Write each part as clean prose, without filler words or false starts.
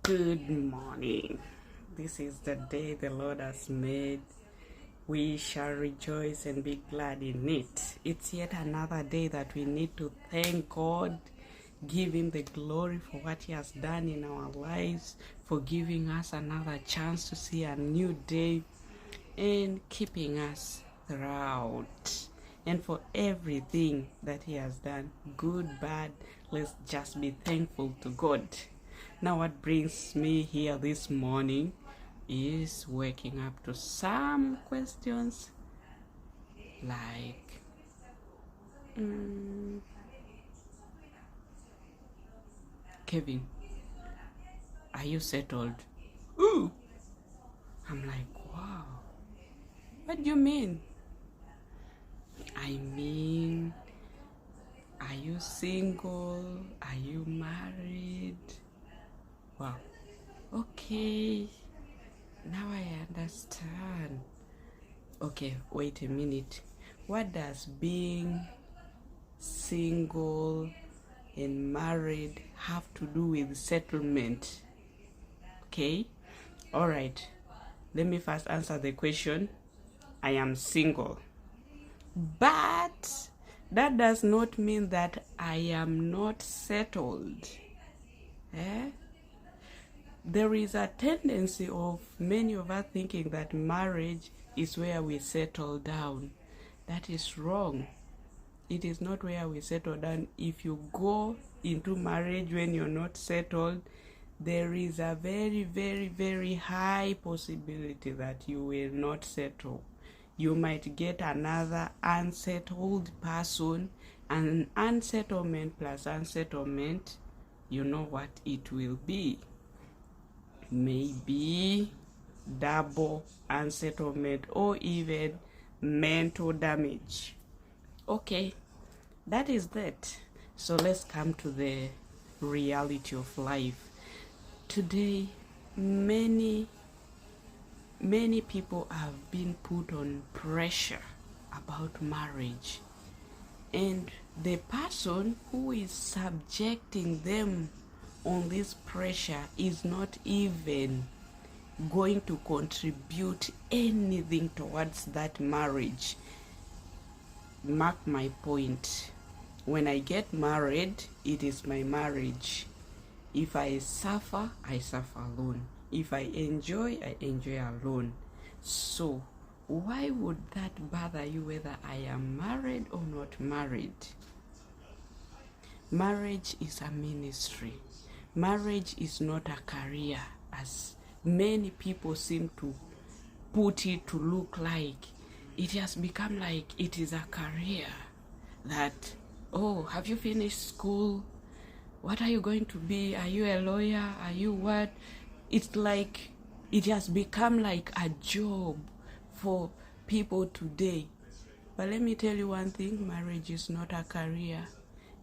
Good morning. This is the day the Lord has made. We shall rejoice and be glad in it. It's yet another day that we need to thank God, give Him the glory for what He has done in our lives, for giving us another chance to see a new day and keeping us throughout. And for everything that He has done, good, bad, let's just be thankful to God. Now, what brings me here this morning is waking up to some questions like, Kevin, are you settled? Ooh! I'm like, wow. What do you mean? I mean, are you single? Are you married? Wow. Okay. Now I understand. Okay, wait a minute. What does being single and married have to do with settlement? Okay? Alright. Let me first answer the question. I am single. But that does not mean that I am not settled. There is a tendency of many of us thinking that marriage is where we settle down. That is wrong. It is not where we settle down. If you go into marriage when you're not settled, there is a very, very, very high possibility that you will not settle. You might get another unsettled person, and unsettlement plus unsettlement, you know what it will be. Maybe double unsettlement or even mental damage. Okay, that is that. So let's come to the reality of life. Today, many people have been put on pressure about marriage, and the person who is subjecting them on this pressure is not even going to contribute anything towards that marriage. Mark my point. When I get married, it is my marriage. If I suffer, I suffer alone. If I enjoy alone. So why would that bother you whether I am married or not married? Marriage is a ministry. Marriage is not a career, as many people seem to put it to look like. It has become like it is a career. That, oh, have you finished school? What are you going to be? Are you a lawyer? Are you what? It's like it has become like a job for people today. But let me tell you one thing, marriage is not a career.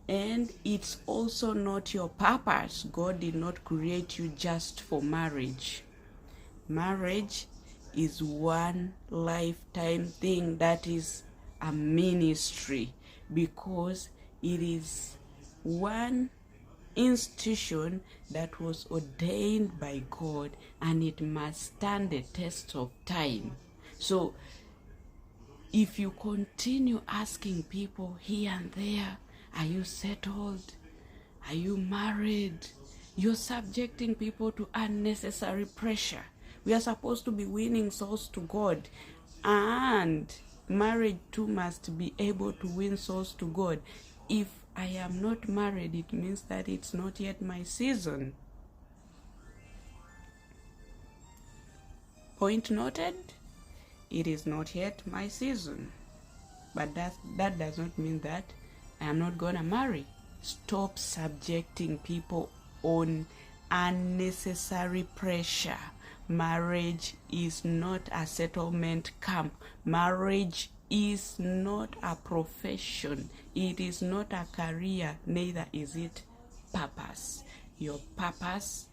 And it's also not your purpose. God did not create you just for marriage. Marriage is one lifetime thing that is a ministry, because it is one institution that was ordained by God, and it must stand the test of time. So if you continue asking people here and there, are you settled? Are you married? You're subjecting people to unnecessary pressure. We are supposed to be winning souls to God, and marriage too must be able to win souls to God. If I am not married, it means that it's not yet my season. Point noted, it is not yet my season. But that does not mean that I am not gonna marry. Stop subjecting people on unnecessary pressure. Marriage is not a settlement camp. Marriage is not a profession. It is not a career. Neither is it purpose. Your purpose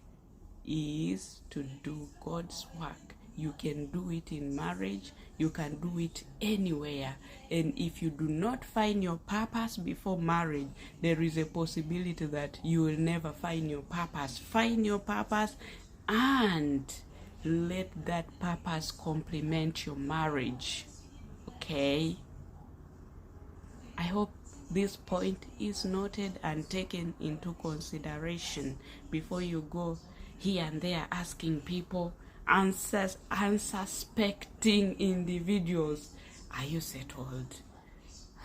is to do God's work. You can do it in marriage. You can do it anywhere. And if you do not find your purpose before marriage, there is a possibility that you will never find your purpose. Find your purpose and let that purpose complement your marriage. Okay? I hope this point is noted and taken into consideration before you go here and there asking people, unsuspecting individuals, are you settled?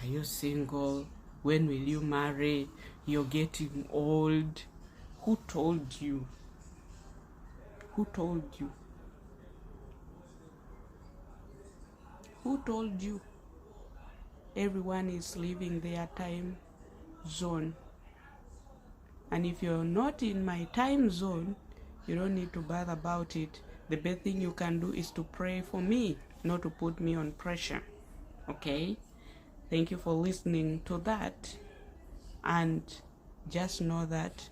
Are you single? When will you marry? You're getting old. Who told you? Who told you? Who told you? Everyone is living their time zone. And if you're not in my time zone, you don't need to bother about it. The best thing you can do is to pray for me, not to put me on pressure. Okay? Thank you for listening to that. And just know that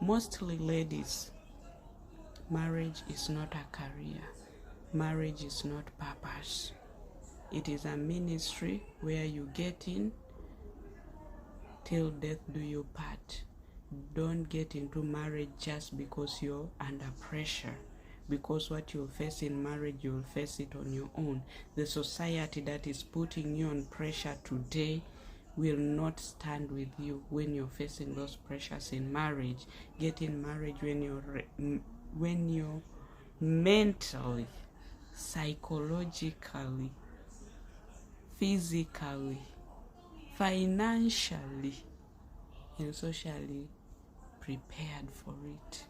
mostly ladies, marriage is not a career. Marriage is not purpose. It is a ministry where you get in till death do you part. Don't get into marriage just because you're under pressure. Because what you'll face in marriage, you'll face it on your own. The society that is putting you on pressure today will not stand with you when you're facing those pressures in marriage. Get in marriage when you're mentally, psychologically, physically, financially, and socially prepared for it.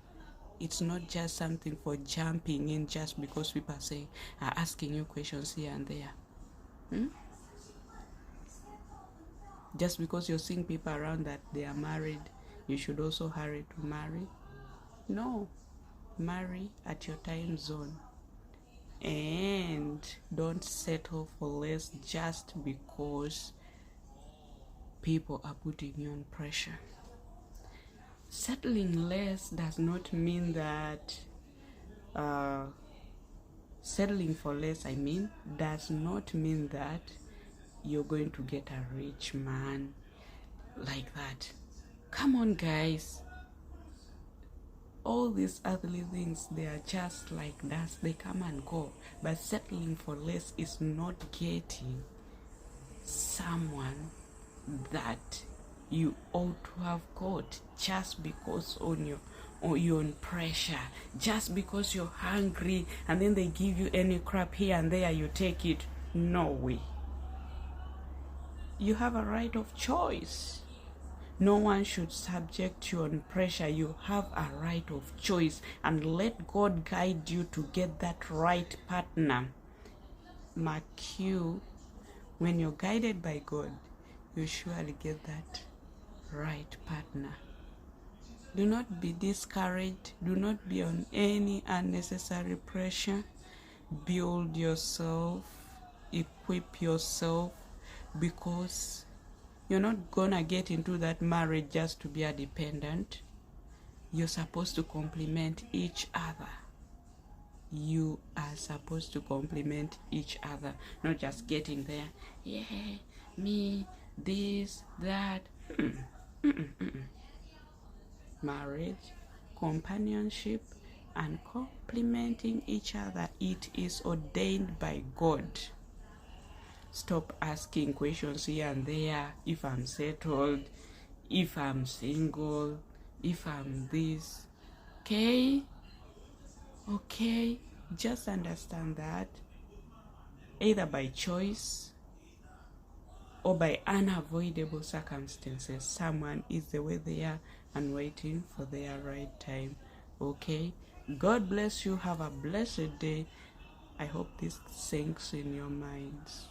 It's not just something for jumping in just because people are asking you questions here and there. Just because you're seeing people around that they are married, you should also hurry to marry. No. Marry at your time zone. And don't settle for less just because people are putting you on pressure. Settling less does not mean that settling for less, does not mean that you're going to get a rich man like that. Come on, guys. All these earthly things, they are just like dust. They come and go. But settling for less is not getting someone that you ought to have got just because you're on pressure, just because you're hungry, and then they give you any crap here and there, you take it. No way. You have a right of choice. No one should subject you on pressure. You have a right of choice, and let God guide you to get that right partner. Mark you, when you're guided by God, you surely get that right partner. Do not be discouraged. Do not be on any unnecessary pressure. Build yourself, equip yourself, because you're not gonna get into that marriage just to be a dependent. You're supposed to complement each other. You are supposed to complement each other, not just getting there. Yeah, me, this, that. Marriage, companionship, and complementing each other. It is ordained by God. Stop asking questions here and there. If I'm settled, if I'm single, if I'm this. Okay? Just understand that either by choice or by unavoidable circumstances, someone is the way they are and waiting for their right time. Okay? God bless you. Have a blessed day. I hope this sinks in your minds.